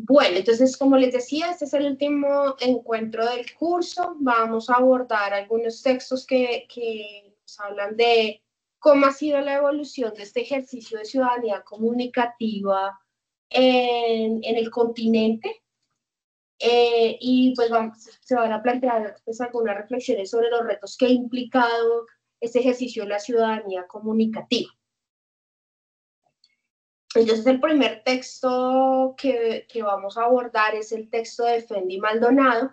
Bueno, entonces, como les decía, este es el último encuentro del curso. Vamos a abordar algunos textos que nos hablan de cómo ha sido la evolución de este ejercicio de ciudadanía comunicativa en el continente. Y pues se van a plantear pues, algunas reflexiones sobre los retos que ha implicado este ejercicio de la ciudadanía comunicativa. Entonces, el primer texto que vamos a abordar es el texto de Fendi Maldonado.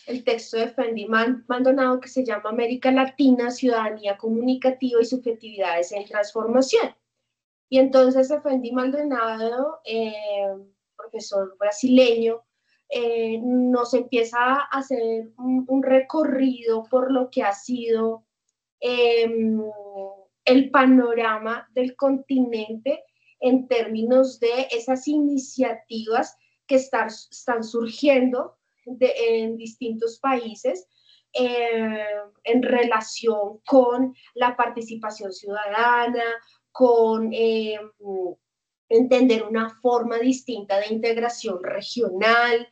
El texto de Fendi Maldonado que se llama América Latina, Ciudadanía Comunicativa y Subjetividades en Transformación. Y entonces Fendi Maldonado, profesor brasileño, nos empieza a hacer un recorrido por lo que ha sido el panorama del continente en términos de esas iniciativas que están surgiendo en distintos países en relación con la participación ciudadana, con entender una forma distinta de integración regional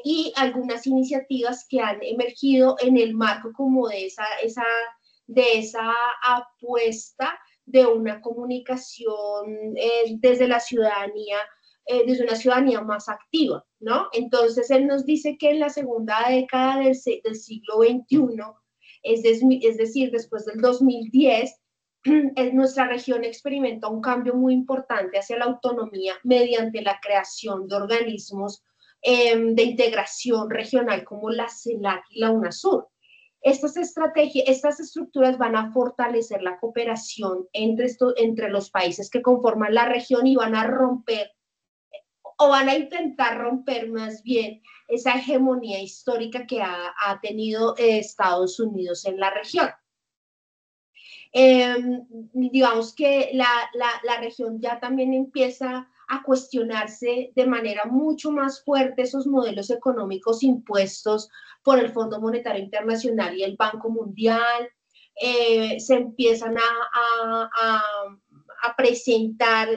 y algunas iniciativas que han emergido en el marco como de esa apuesta de una comunicación desde la ciudadanía, desde una ciudadanía más activa, ¿no? Entonces, él nos dice que en la segunda década del siglo XXI, es decir, después del 2010, nuestra región experimenta un cambio muy importante hacia la autonomía mediante la creación de organismos de integración regional como la CELAC y la UNASUR. Estas estructuras van a fortalecer la cooperación entre los países que conforman la región y van a romper, o van a intentar romper más bien, esa hegemonía histórica que ha tenido Estados Unidos en la región. Digamos que la región ya también empieza a cuestionarse de manera mucho más fuerte esos modelos económicos impuestos por el Fondo Monetario Internacional y el Banco Mundial. Se empiezan a presentar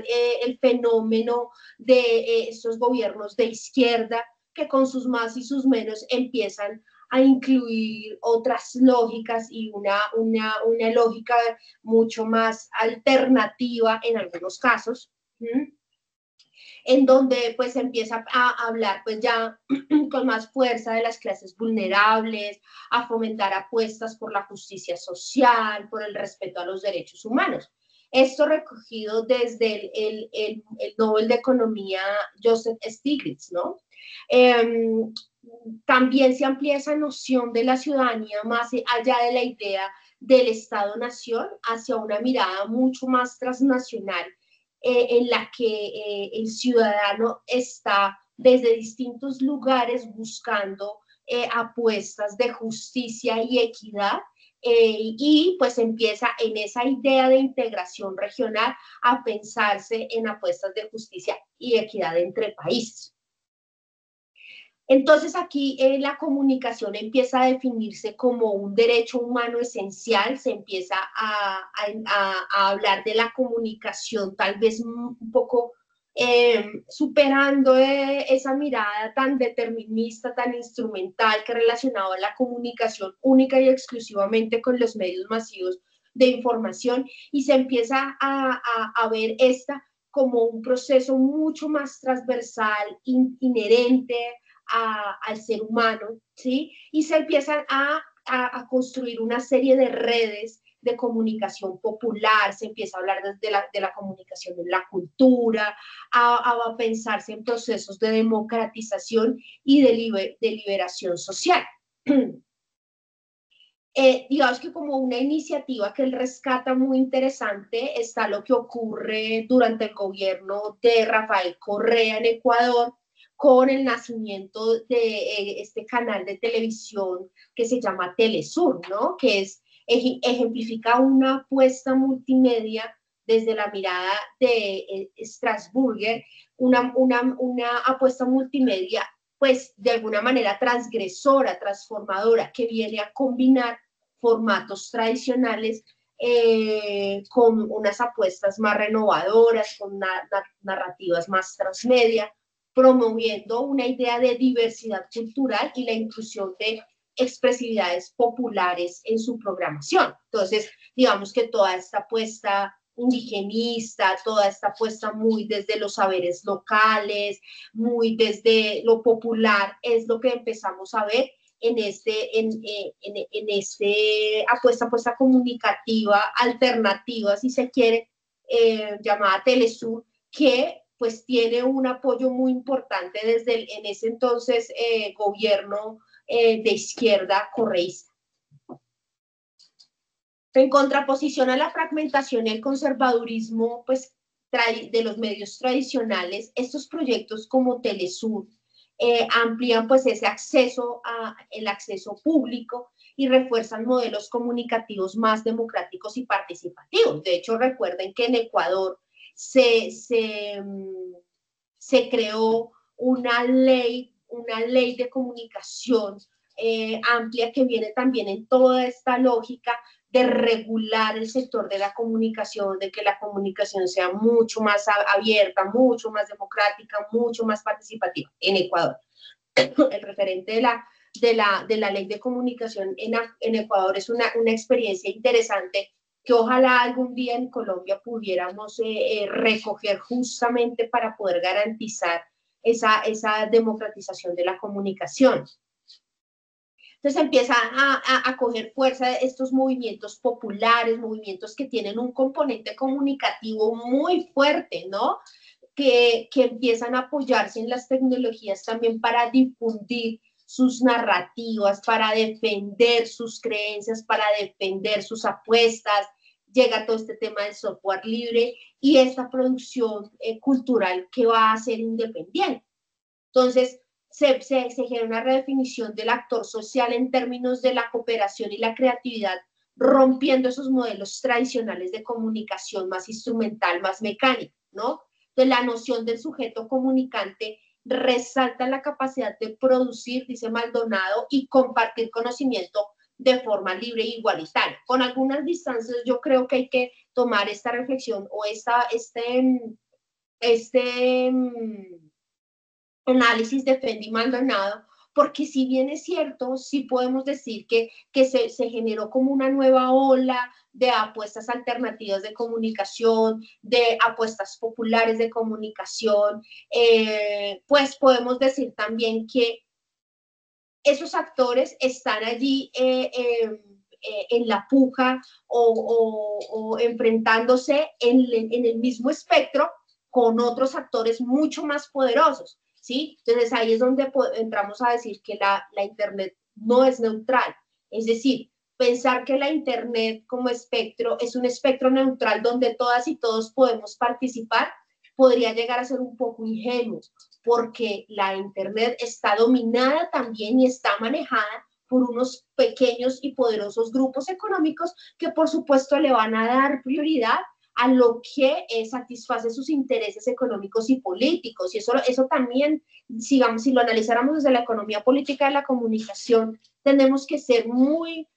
el fenómeno de estos gobiernos de izquierda que con sus más y sus menos empiezan a incluir otras lógicas y una lógica mucho más alternativa en algunos casos, en donde pues empieza a hablar pues ya con más fuerza de las clases vulnerables, a fomentar apuestas por la justicia social, por el respeto a los derechos humanos. Esto recogido desde el Nobel de Economía Joseph Stiglitz, ¿no? También se amplía esa noción de la ciudadanía más allá de la idea del Estado-Nación hacia una mirada mucho más transnacional en la que el ciudadano está desde distintos lugares buscando apuestas de justicia y equidad y pues empieza en esa idea de integración regional a pensarse en apuestas de justicia y equidad entre países. Entonces aquí la comunicación empieza a definirse como un derecho humano esencial, se empieza a hablar de la comunicación tal vez un poco superando esa mirada tan determinista, tan instrumental que relacionaba la comunicación única y exclusivamente con los medios masivos de información y se empieza a ver esta como un proceso mucho más transversal, inherente al ser humano, ¿sí? Y se empiezan a construir una serie de redes de comunicación popular, se empieza a hablar de la comunicación en la cultura, a pensarse en procesos de democratización y de liberación social. Digamos que como una iniciativa que él rescata muy interesante está lo que ocurre durante el gobierno de Rafael Correa en Ecuador, con el nacimiento de este canal de televisión que se llama Telesur, ¿no? Que ejemplifica una apuesta multimedia desde la mirada de Strasburger, una apuesta multimedia pues de alguna manera transgresora, transformadora, que viene a combinar formatos tradicionales con unas apuestas más renovadoras, con narrativas más transmedia, promoviendo una idea de diversidad cultural y la inclusión de expresividades populares en su programación. Entonces, digamos que toda esta apuesta indigenista, toda esta apuesta muy desde los saberes locales, muy desde lo popular, es lo que empezamos a ver en este apuesta comunicativa alternativa, si se quiere, llamada Telesur, que pues tiene un apoyo muy importante desde en ese entonces gobierno de izquierda correísta. En contraposición a la fragmentación y el conservadurismo pues, de los medios tradicionales, estos proyectos como Telesur amplían pues ese acceso el acceso público y refuerzan modelos comunicativos más democráticos y participativos. De hecho, recuerden que en Ecuador se creó una ley de comunicación amplia que viene también en toda esta lógica de regular el sector de la comunicación, de que la comunicación sea mucho más abierta, mucho más democrática, mucho más participativa en Ecuador. El referente de la ley de comunicación en Ecuador es una experiencia interesante que ojalá algún día en Colombia pudiéramos recoger justamente para poder garantizar esa democratización de la comunicación. Entonces empiezan a coger fuerza estos movimientos populares, movimientos que tienen un componente comunicativo muy fuerte, ¿no? Que empiezan a apoyarse en las tecnologías también para difundir sus narrativas, para defender sus creencias, para defender sus apuestas. Llega todo este tema del software libre y esta producción cultural que va a ser independiente. Entonces, se genera una redefinición del actor social en términos de la cooperación y la creatividad, rompiendo esos modelos tradicionales de comunicación más instrumental, más mecánica, ¿no? Entonces, la noción del sujeto comunicante resalta la capacidad de producir, dice Maldonado, y compartir conocimiento de forma libre e igualitaria. Con algunas distancias, yo creo que hay que tomar esta reflexión o este análisis de Fendi Maldonado, porque si bien es cierto, sí podemos decir que se generó como una nueva ola de apuestas alternativas de comunicación, de apuestas populares de comunicación, pues podemos decir también que esos actores están allí en la puja o enfrentándose en el mismo espectro con otros actores mucho más poderosos. ¿Sí? Entonces ahí es donde entramos a decir que la Internet no es neutral. Es decir, pensar que la Internet como espectro es un espectro neutral donde todas y todos podemos participar, podría llegar a ser un poco ingenuo, porque la Internet está dominada también y está manejada por unos pequeños y poderosos grupos económicos que por supuesto le van a dar prioridad a lo que satisface sus intereses económicos y políticos. Y eso también, digamos, si lo analizáramos desde la economía política de la comunicación, tenemos que ser muy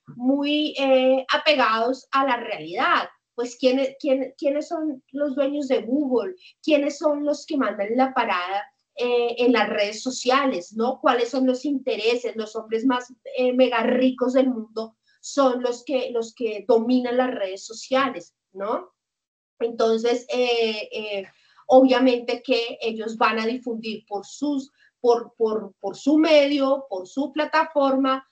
apegados a la realidad. Pues, ¿quiénes son los dueños de Google? ¿Quiénes son los que mandan la parada en las redes sociales? ¿No? ¿Cuáles son los intereses? Los hombres más mega ricos del mundo son los que dominan las redes sociales, ¿no? Entonces, obviamente que ellos van a difundir por su medio, por su plataforma,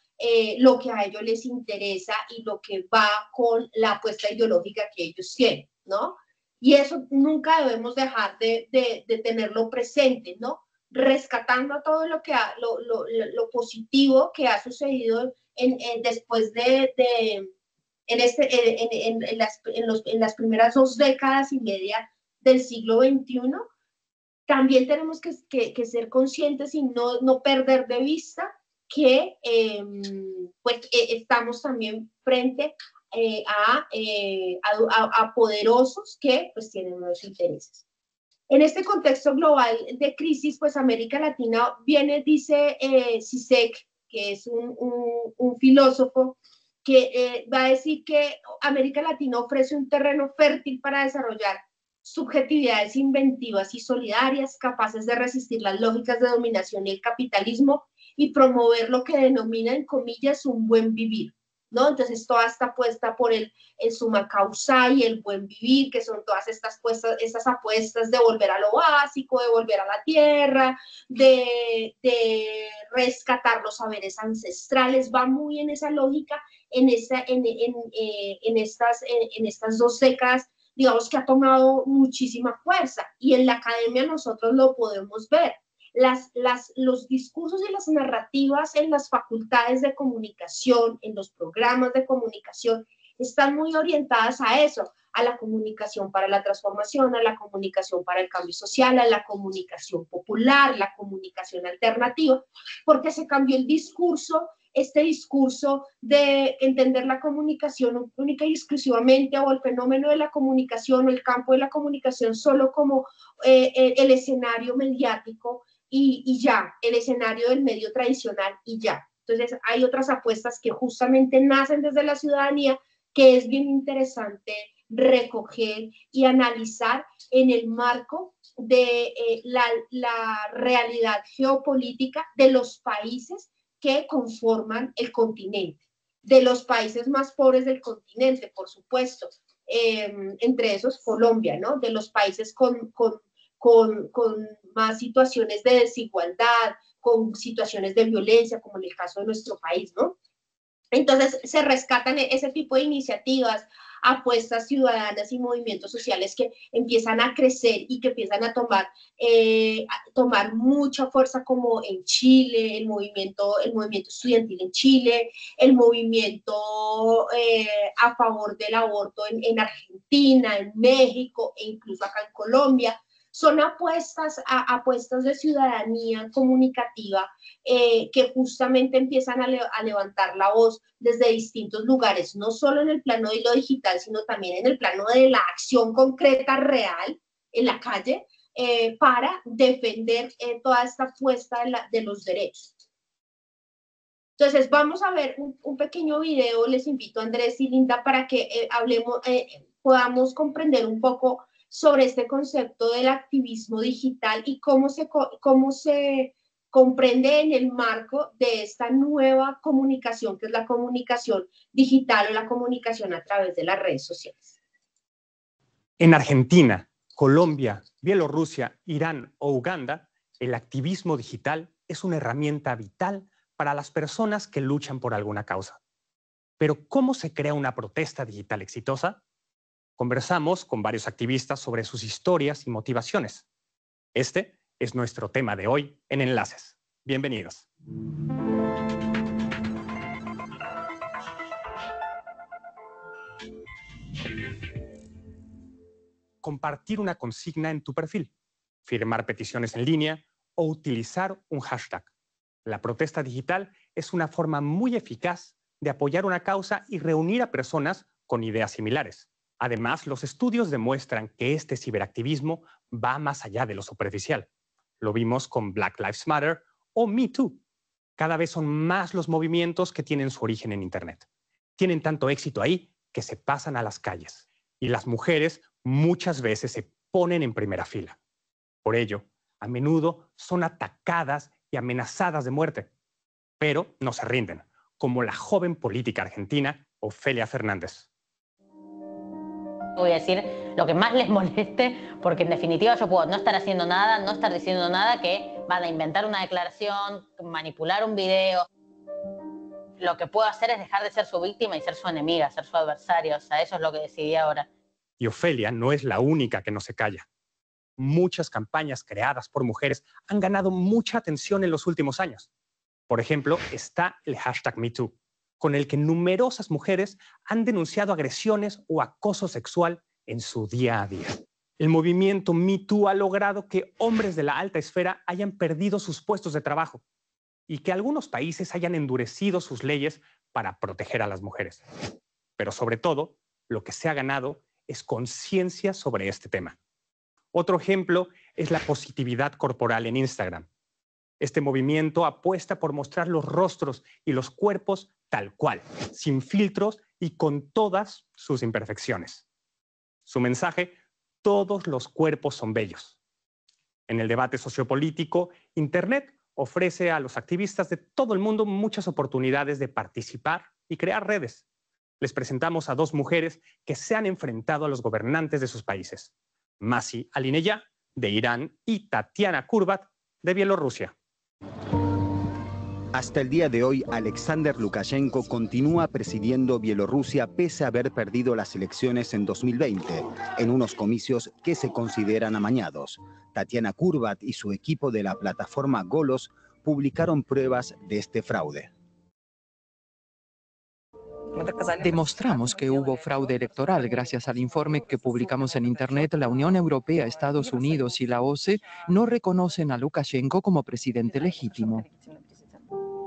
lo que a ellos les interesa y lo que va con la apuesta ideológica que ellos tienen, ¿no? Y eso nunca debemos dejar de tenerlo presente, ¿no? Rescatando todo lo positivo que ha sucedido después en las primeras 2 décadas y media del siglo XXI, también tenemos que ser conscientes y no perder de vista que estamos también frente a poderosos que pues tienen unos intereses. En este contexto global de crisis, pues América Latina dice Zizek, que es un filósofo que va a decir que América Latina ofrece un terreno fértil para desarrollar subjetividades inventivas y solidarias, capaces de resistir las lógicas de dominación y el capitalismo y promover lo que denomina, en comillas, un buen vivir, ¿no? Entonces, toda esta apuesta por el summa causa y el buen vivir, que son todas estas apuestas de volver a lo básico, de volver a la tierra, de rescatar los saberes ancestrales, va muy en esa lógica en estas 2 décadas, digamos que ha tomado muchísima fuerza y en la academia nosotros lo podemos ver. Los discursos y las narrativas en las facultades de comunicación, en los programas de comunicación, están muy orientadas a eso, a la comunicación para la transformación, a la comunicación para el cambio social, a la comunicación popular, la comunicación alternativa, porque se cambió el discurso, este discurso de entender la comunicación única y exclusivamente, o el fenómeno de la comunicación o el campo de la comunicación solo como el escenario mediático y ya, el escenario del medio tradicional y ya. Entonces hay otras apuestas que justamente nacen desde la ciudadanía, que es bien interesante recoger y analizar en el marco de la realidad geopolítica de los países que conforman el continente, de los países más pobres del continente, por supuesto, entre esos Colombia, ¿no? De los países con más situaciones de desigualdad, con situaciones de violencia, como en el caso de nuestro país, ¿no? Entonces se rescatan ese tipo de iniciativas, apuestas ciudadanas y movimientos sociales que empiezan a crecer y que empiezan a tomar mucha fuerza, como en Chile, el movimiento estudiantil en Chile, el movimiento a favor del aborto en Argentina, en México e incluso acá en Colombia. Son apuestas de ciudadanía comunicativa que justamente empiezan a levantar la voz desde distintos lugares, no solo en el plano de lo digital, sino también en el plano de la acción concreta real en la calle, para defender toda esta apuesta de los derechos. Entonces, vamos a ver un pequeño video. Les invito a Andrés y Linda para que podamos comprender un poco sobre este concepto del activismo digital y cómo se comprende en el marco de esta nueva comunicación, que es la comunicación digital o la comunicación a través de las redes sociales. En Argentina, Colombia, Bielorrusia, Irán o Uganda, el activismo digital es una herramienta vital para las personas que luchan por alguna causa. Pero, ¿cómo se crea una protesta digital exitosa? Conversamos con varios activistas sobre sus historias y motivaciones. Este es nuestro tema de hoy en Enlaces. Bienvenidos. Compartir una consigna en tu perfil, firmar peticiones en línea o utilizar un hashtag. La protesta digital es una forma muy eficaz de apoyar una causa y reunir a personas con ideas similares. Además, los estudios demuestran que este ciberactivismo va más allá de lo superficial. Lo vimos con Black Lives Matter o Me Too. Cada vez son más los movimientos que tienen su origen en Internet. Tienen tanto éxito ahí que se pasan a las calles. Y las mujeres muchas veces se ponen en primera fila. Por ello, a menudo son atacadas y amenazadas de muerte. Pero no se rinden, como la joven política argentina Ofelia Fernández. Voy a decir lo que más les moleste, porque en definitiva yo puedo no estar haciendo nada, no estar diciendo nada, que van a inventar una declaración, manipular un video. Lo que puedo hacer es dejar de ser su víctima y ser su enemiga, ser su adversario. O sea, eso es lo que decidí ahora. Y Ofelia no es la única que no se calla. Muchas campañas creadas por mujeres han ganado mucha atención en los últimos años. Por ejemplo, está el hashtag MeToo, con el que numerosas mujeres han denunciado agresiones o acoso sexual en su día a día. El movimiento MeToo ha logrado que hombres de la alta esfera hayan perdido sus puestos de trabajo y que algunos países hayan endurecido sus leyes para proteger a las mujeres. Pero sobre todo, lo que se ha ganado es conciencia sobre este tema. Otro ejemplo es la positividad corporal en Instagram. Este movimiento apuesta por mostrar los rostros y los cuerpos tal cual, sin filtros y con todas sus imperfecciones. Su mensaje: todos los cuerpos son bellos. En el debate sociopolítico, Internet ofrece a los activistas de todo el mundo muchas oportunidades de participar y crear redes. Les presentamos a dos mujeres que se han enfrentado a los gobernantes de sus países: Masih Alinejad, de Irán, y Tatiana Kurbat, de Bielorrusia. Hasta el día de hoy, Alexander Lukashenko continúa presidiendo Bielorrusia pese a haber perdido las elecciones en 2020, en unos comicios que se consideran amañados. Tatiana Kurbat y su equipo de la plataforma Golos publicaron pruebas de este fraude. Demostramos que hubo fraude electoral gracias al informe que publicamos en Internet. La Unión Europea, Estados Unidos y la OCE no reconocen a Lukashenko como presidente legítimo.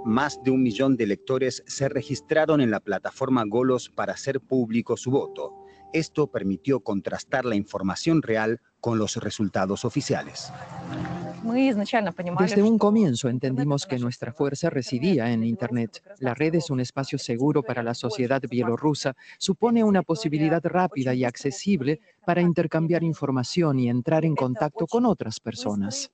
Más de 1 millón de electores se registraron en la plataforma Golos para hacer público su voto. Esto permitió contrastar la información real con los resultados oficiales. Desde un comienzo entendimos que nuestra fuerza residía en Internet. La red es un espacio seguro para la sociedad bielorrusa, supone una posibilidad rápida y accesible para intercambiar información y entrar en contacto con otras personas.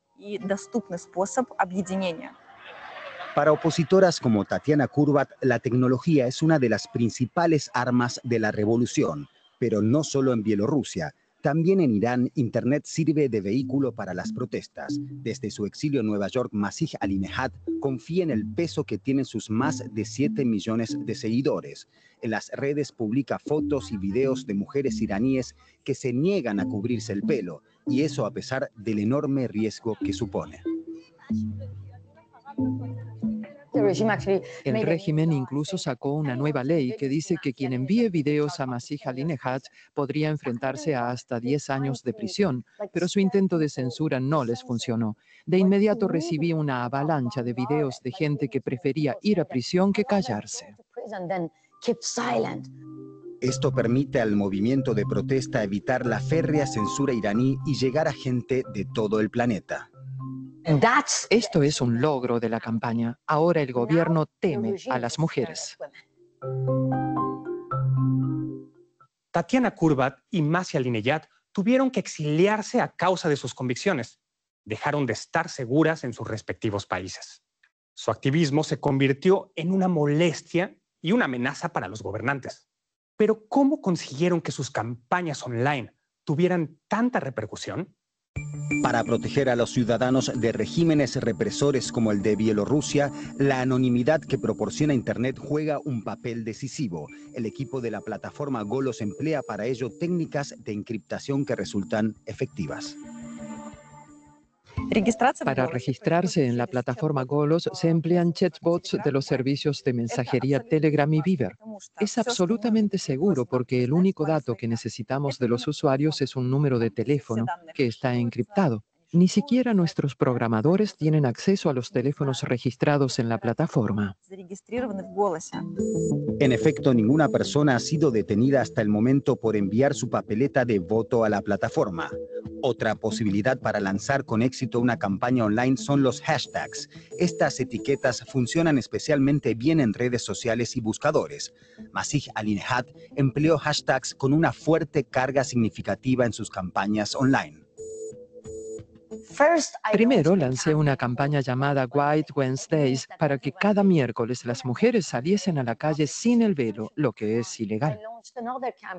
Para opositoras como Tatiana Kurbat, la tecnología es una de las principales armas de la revolución, pero no solo en Bielorrusia. También en Irán, Internet sirve de vehículo para las protestas. Desde su exilio en Nueva York, Masih Alinejad confía en el peso que tienen sus más de 7 millones de seguidores. En las redes publica fotos y videos de mujeres iraníes que se niegan a cubrirse el pelo, y eso a pesar del enorme riesgo que supone. El régimen incluso sacó una nueva ley que dice que quien envíe videos a Masih Alinejad podría enfrentarse a hasta 10 años de prisión, pero su intento de censura no les funcionó. De inmediato recibí una avalancha de videos de gente que prefería ir a prisión que callarse. Esto permite al movimiento de protesta evitar la férrea censura iraní y llegar a gente de todo el planeta. Esto es un logro de la campaña. Ahora el gobierno teme a las mujeres. Tatiana Kurbat y Masih Alinejad tuvieron que exiliarse a causa de sus convicciones. Dejaron de estar seguras en sus respectivos países. Su activismo se convirtió en una molestia y una amenaza para los gobernantes. Pero ¿cómo consiguieron que sus campañas online tuvieran tanta repercusión? Para proteger a los ciudadanos de regímenes represores como el de Bielorrusia, la anonimidad que proporciona Internet juega un papel decisivo. El equipo de la plataforma Golos emplea para ello técnicas de encriptación que resultan efectivas. Para registrarse en la plataforma Golos se emplean chatbots de los servicios de mensajería Telegram y Viber. Es absolutamente seguro porque el único dato que necesitamos de los usuarios es un número de teléfono que está encriptado. Ni siquiera nuestros programadores tienen acceso a los teléfonos registrados en la plataforma. En efecto, ninguna persona ha sido detenida hasta el momento por enviar su papeleta de voto a la plataforma. Otra posibilidad para lanzar con éxito una campaña online son los hashtags. Estas etiquetas funcionan especialmente bien en redes sociales y buscadores. Masih Alinejad empleó hashtags con una fuerte carga significativa en sus campañas online. Primero lancé una campaña llamada White Wednesdays para que cada miércoles las mujeres saliesen a la calle sin el velo, lo que es ilegal.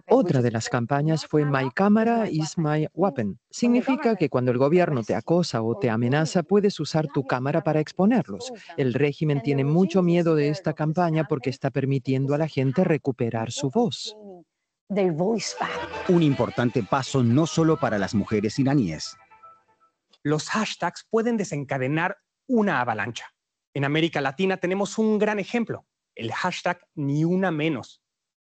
Otra de las campañas fue My Camera is my weapon. Significa que cuando el gobierno te acosa o te amenaza, puedes usar tu cámara para exponerlos. El régimen tiene mucho miedo de esta campaña porque está permitiendo a la gente recuperar su voz. Un importante paso no solo para las mujeres iraníes. Los hashtags pueden desencadenar una avalancha. En América Latina tenemos un gran ejemplo, el hashtag Ni Una Menos.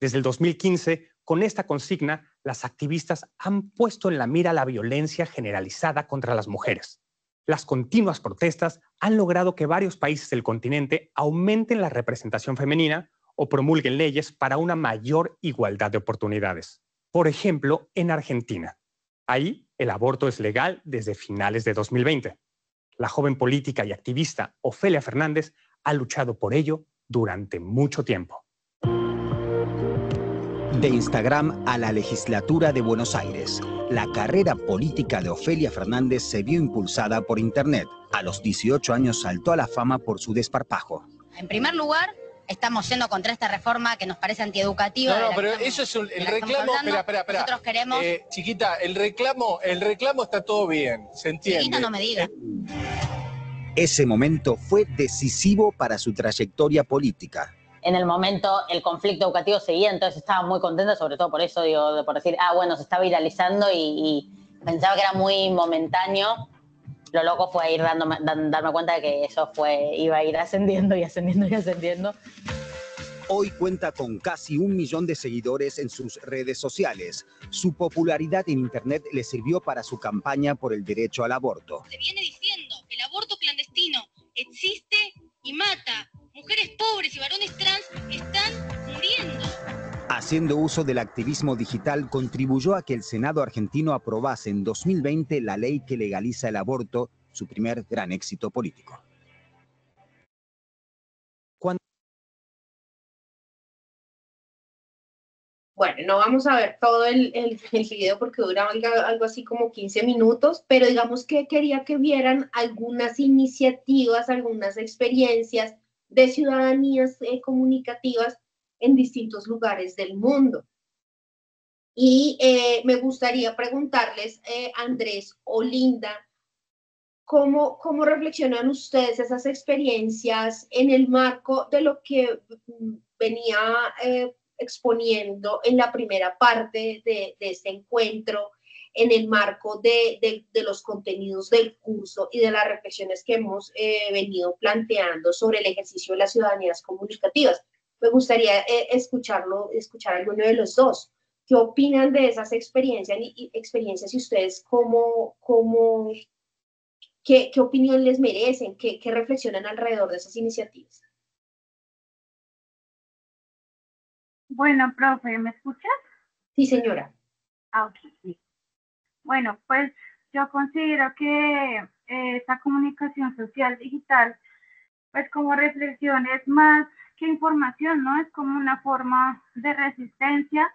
Desde el 2015, con esta consigna, las activistas han puesto en la mira la violencia generalizada contra las mujeres. Las continuas protestas han logrado que varios países del continente aumenten la representación femenina o promulguen leyes para una mayor igualdad de oportunidades. Por ejemplo, en Argentina. Ahí, el aborto es legal desde finales de 2020. La joven política y activista Ofelia Fernández ha luchado por ello durante mucho tiempo. De Instagram a la legislatura de Buenos Aires, la carrera política de Ofelia Fernández se vio impulsada por Internet. A los 18 años saltó a la fama por su desparpajo. En primer lugar, estamos yendo contra esta reforma que nos parece antieducativa. No, pero eso es el reclamo. Espera. Nosotros queremos. Chiquita, el reclamo está todo bien, se entiende. Chiquita, no me diga. Ese momento fue decisivo para su trayectoria política. En el momento el conflicto educativo seguía, entonces estaba muy contenta, sobre todo por eso, digo, por decir, bueno, se está viralizando y pensaba que era muy momentáneo. Lo loco fue ir darme cuenta de que eso iba a ir ascendiendo y ascendiendo y ascendiendo. Hoy cuenta con casi 1 millón de seguidores en sus redes sociales. Su popularidad en Internet le sirvió para su campaña por el derecho al aborto. Se viene diciendo que el aborto clandestino existe y mata. Mujeres pobres y varones trans están muriendo. Haciendo uso del activismo digital, contribuyó a que el Senado argentino aprobase en 2020 la ley que legaliza el aborto, su primer gran éxito político. Bueno, no vamos a ver todo el video porque dura algo así como 15 minutos, pero digamos que quería que vieran algunas iniciativas, algunas experiencias de ciudadanías comunicativas en distintos lugares del mundo. Y me gustaría preguntarles, Andrés o Linda, ¿cómo reflexionan ustedes esas experiencias en el marco de lo que venía exponiendo en la primera parte de este encuentro, en el marco de los contenidos del curso y de las reflexiones que hemos venido planteando sobre el ejercicio de las ciudadanías comunicativas? Me gustaría escuchar a alguno de los dos. ¿Qué opinan de esas experiencias y ustedes qué opinión les merecen? ¿Qué reflexionan alrededor de esas iniciativas? Bueno, profe, ¿me escuchas? Sí, señora. Ok, sí. Bueno, pues yo considero que esta comunicación social digital, pues como reflexión es más que información, ¿no? Es como una forma de resistencia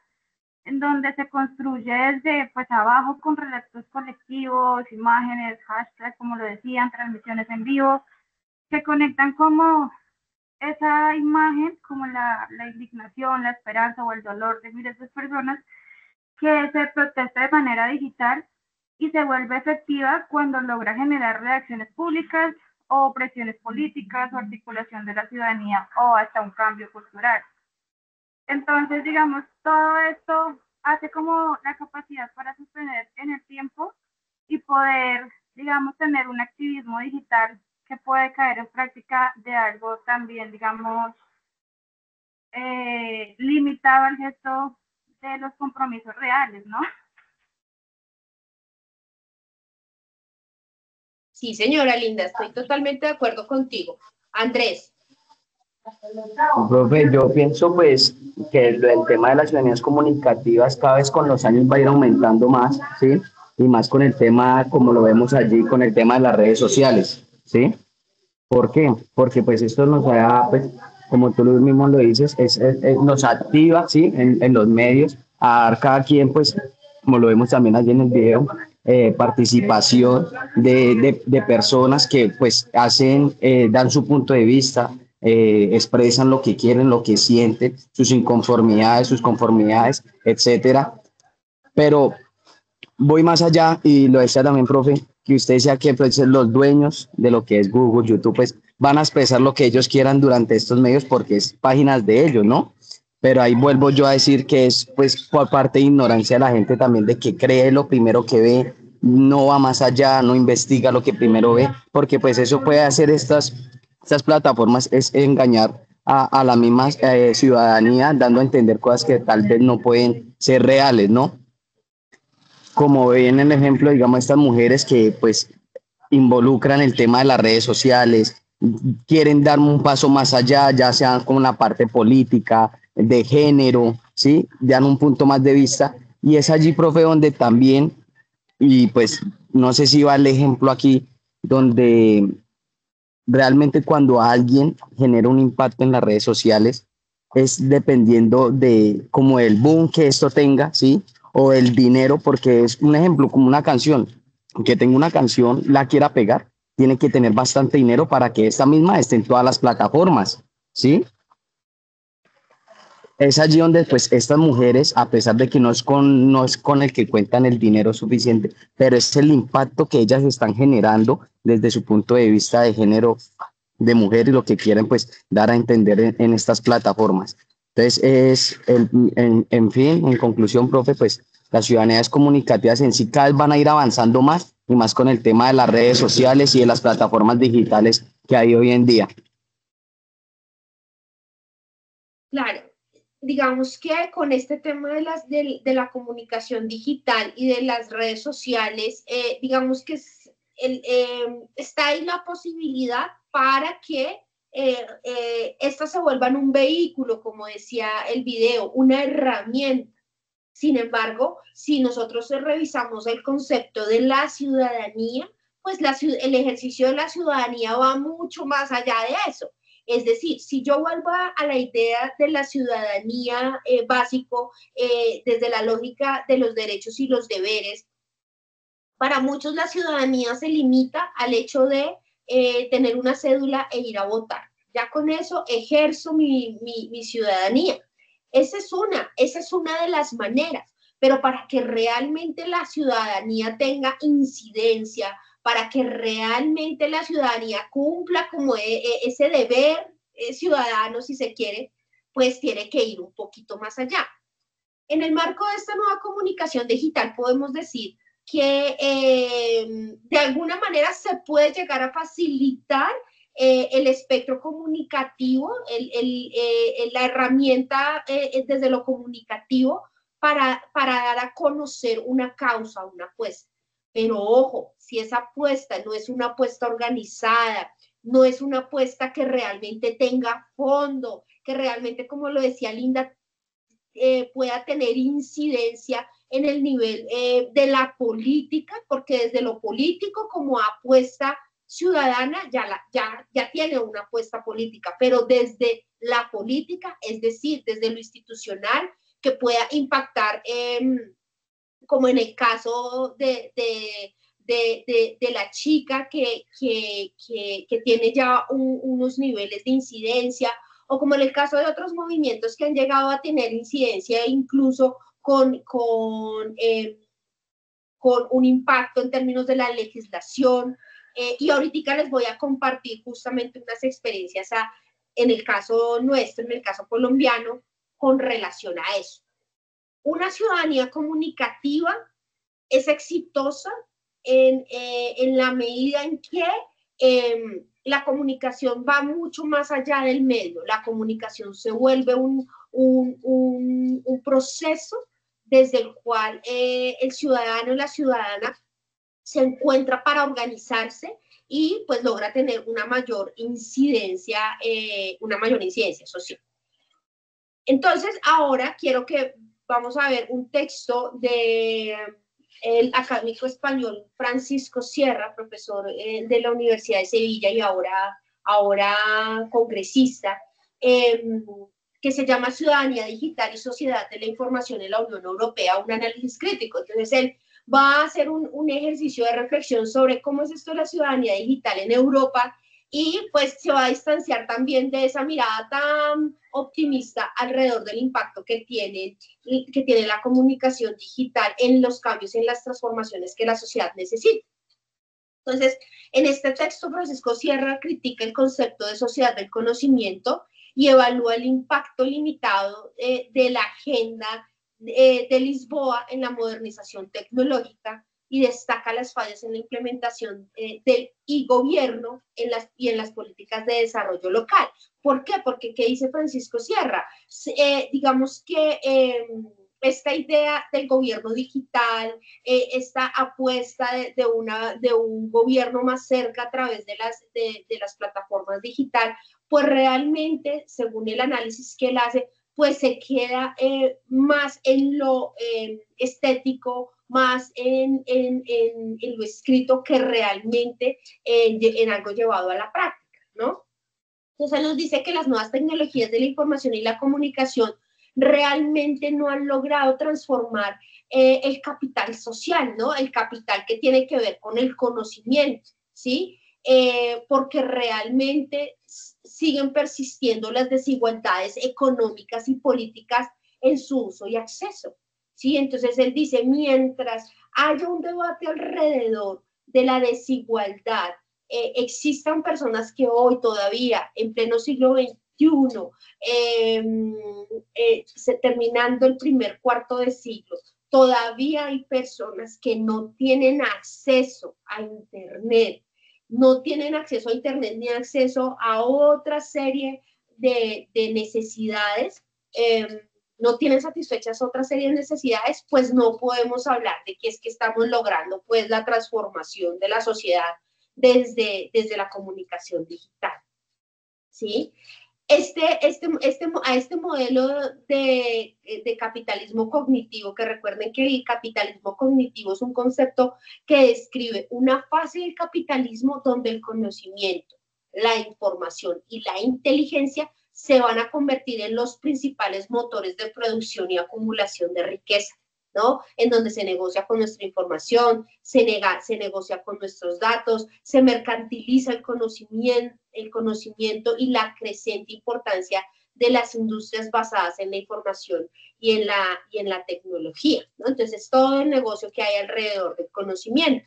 en donde se construye desde pues abajo con relatos colectivos, imágenes, hashtags, como lo decían, transmisiones en vivo, que conectan como esa imagen, como la indignación, la esperanza o el dolor de miles de personas que se protesta de manera digital y se vuelve efectiva cuando logra generar reacciones públicas o presiones políticas o articulación de la ciudadanía o hasta un cambio cultural. Entonces, digamos, todo esto hace como la capacidad para sostener en el tiempo y poder, digamos, tener un activismo digital que puede caer en práctica de algo también, digamos, limitado al gesto de los compromisos reales, ¿no? Sí, señora Linda, estoy totalmente de acuerdo contigo. Andrés. Profe, yo pienso pues que el tema de las ciudadanías comunicativas cada vez con los años va a ir aumentando más, ¿sí? Y más con el tema, como lo vemos allí, con el tema de las redes sociales, ¿sí? ¿Por qué? Porque pues esto nos da, pues, como tú mismo lo dices, nos activa, ¿sí? En los medios, a dar cada quien, pues, como lo vemos también allí en el video, participación de personas que pues hacen, dan su punto de vista, expresan lo que quieren, lo que sienten, sus inconformidades, sus conformidades, etcétera. Pero voy más allá y lo decía también, profe, que usted decía que pues, los dueños de lo que es Google, YouTube, pues van a expresar lo que ellos quieran durante estos medios porque es páginas de ellos, ¿no? Pero ahí vuelvo yo a decir que es pues por parte de ignorancia de la gente también de que cree lo primero que ve, no va más allá, no investiga lo que primero ve, porque pues eso puede hacer estas plataformas, es engañar a la misma ciudadanía, dando a entender cosas que tal vez no pueden ser reales, ¿no? Como ven en el ejemplo, digamos, estas mujeres que pues involucran el tema de las redes sociales, quieren dar un paso más allá, ya sea como la parte política, de género, ¿sí? Dan un punto más de vista y es allí, profe, donde también, y pues no sé si va el ejemplo aquí, donde realmente cuando alguien genera un impacto en las redes sociales es dependiendo de como el boom que esto tenga, ¿sí? O el dinero, porque es un ejemplo como una canción, que tenga una canción, la quiera pegar, tiene que tener bastante dinero para que esta misma esté en todas las plataformas, ¿sí? Es allí donde pues estas mujeres, a pesar de que no es con el que cuentan el dinero suficiente, pero es el impacto que ellas están generando desde su punto de vista de género de mujer y lo que quieren pues dar a entender en estas plataformas. Entonces, en fin, en conclusión, profe, pues las ciudadanías comunicativas en sí cada vez van a ir avanzando más y más con el tema de las redes sociales y de las plataformas digitales que hay hoy en día. Claro, digamos que con este tema de la comunicación digital y de las redes sociales, digamos que está ahí la posibilidad para que estas se vuelvan un vehículo, como decía el video, una herramienta. Sin embargo, si nosotros revisamos el concepto de la ciudadanía, pues el ejercicio de la ciudadanía va mucho más allá de eso. Es decir, si yo vuelvo a la idea de la ciudadanía básico, desde la lógica de los derechos y los deberes, para muchos la ciudadanía se limita al hecho de tener una cédula e ir a votar. Ya con eso ejerzo mi ciudadanía. Esa es una de las maneras, pero para que realmente la ciudadanía tenga incidencia, para que realmente la ciudadanía cumpla como ese deber ciudadano, si se quiere, pues tiene que ir un poquito más allá. En el marco de esta nueva comunicación digital podemos decir que de alguna manera se puede llegar a facilitar el espectro comunicativo, la herramienta desde lo comunicativo para dar a conocer una causa, una apuesta. Pero ojo, si esa apuesta no es una apuesta organizada, no es una apuesta que realmente tenga fondo, que realmente, como lo decía Linda, pueda tener incidencia en el nivel de la política, porque desde lo político como apuesta ciudadana ya tiene una apuesta política, pero desde la política, es decir, desde lo institucional, que pueda impactar, como en el caso de la chica que tiene ya unos niveles de incidencia, o como en el caso de otros movimientos que han llegado a tener incidencia incluso con un impacto en términos de la legislación. Y ahorita les voy a compartir justamente unas experiencias en el caso nuestro, en el caso colombiano, con relación a eso. Una ciudadanía comunicativa es exitosa en la medida en que la comunicación va mucho más allá del medio. La comunicación se vuelve un proceso desde el cual el ciudadano y la ciudadana se encuentra para organizarse y pues logra tener una mayor incidencia social. Entonces, ahora quiero que vamos a ver un texto de el académico español Francisco Sierra, profesor de la Universidad de Sevilla y ahora congresista, que se llama Ciudadanía Digital y Sociedad de la Información en la Unión Europea, un análisis crítico. Entonces, él va a hacer un ejercicio de reflexión sobre cómo es esto de la ciudadanía digital en Europa y pues se va a distanciar también de esa mirada tan optimista alrededor del impacto que tiene la comunicación digital en los cambios, en las transformaciones que la sociedad necesita. Entonces, en este texto, Francisco Sierra critica el concepto de sociedad del conocimiento y evalúa el impacto limitado de la agenda de Lisboa en la modernización tecnológica y destaca las fallas en la implementación del e-gobierno y en las políticas de desarrollo local. ¿Por qué? Porque, ¿qué dice Francisco Sierra? Digamos que esta idea del gobierno digital, esta apuesta de un gobierno más cerca a través de las plataformas digitales, pues realmente, según el análisis que él hace, pues se queda más en lo estético, más en lo escrito que realmente en algo llevado a la práctica. ¿no? Entonces nos dice que las nuevas tecnologías de la información y la comunicación realmente no han logrado transformar el capital social, ¿no? El capital que tiene que ver con el conocimiento, ¿sí? Porque realmente siguen persistiendo las desigualdades económicas y políticas en su uso y acceso, ¿sí? Entonces él dice, mientras haya un debate alrededor de la desigualdad, existan personas que hoy todavía, en pleno siglo XXI, terminando el primer cuarto de siglo, todavía hay personas que no tienen acceso a Internet, no tienen acceso a Internet ni acceso a otra serie de necesidades, no tienen satisfechas otra serie de necesidades, pues no podemos hablar de que es que estamos logrando pues la transformación de la sociedad desde la comunicación digital, ¿sí? A este modelo de capitalismo cognitivo, que recuerden que el capitalismo cognitivo es un concepto que describe una fase del capitalismo donde el conocimiento, la información y la inteligencia se van a convertir en los principales motores de producción y acumulación de riqueza, ¿no? En donde se negocia con nuestra información, se negocia con nuestros datos, se mercantiliza el conocimiento y la creciente importancia de las industrias basadas en la información y en la tecnología, ¿no? Entonces, todo el negocio que hay alrededor del conocimiento.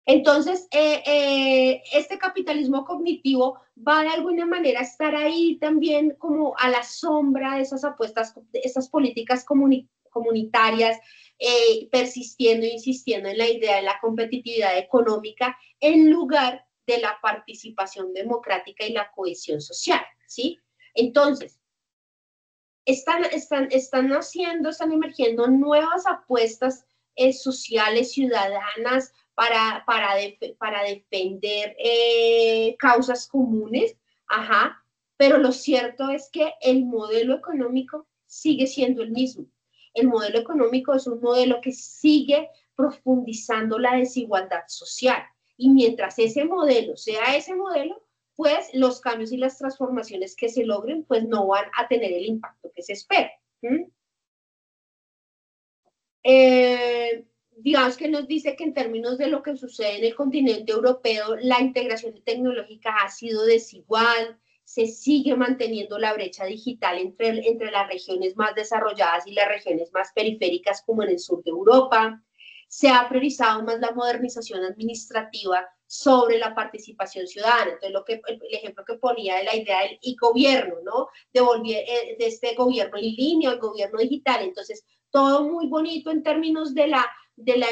Entonces, este capitalismo cognitivo va de alguna manera a estar ahí también como a la sombra de esas apuestas, de esas políticas comunitarias, persistiendo e insistiendo en la idea de la competitividad económica en lugar de la participación democrática y la cohesión social, ¿sí? Entonces, están emergiendo nuevas apuestas sociales, ciudadanas, para defender causas comunes, ajá, pero lo cierto es que el modelo económico sigue siendo el mismo. El modelo económico es un modelo que sigue profundizando la desigualdad social, y mientras ese modelo sea ese modelo, pues los cambios y las transformaciones que se logren, pues no van a tener el impacto que se espera. Digamos que nos dice que en términos de lo que sucede en el continente europeo, la integración tecnológica ha sido desigual, se sigue manteniendo la brecha digital entre las regiones más desarrolladas y las regiones más periféricas, como en el sur de Europa. Se ha priorizado más la modernización administrativa sobre la participación ciudadana. Entonces, el ejemplo que ponía de la idea del e-gobierno, ¿no? De este gobierno en línea, el gobierno digital. Entonces, todo muy bonito en términos de la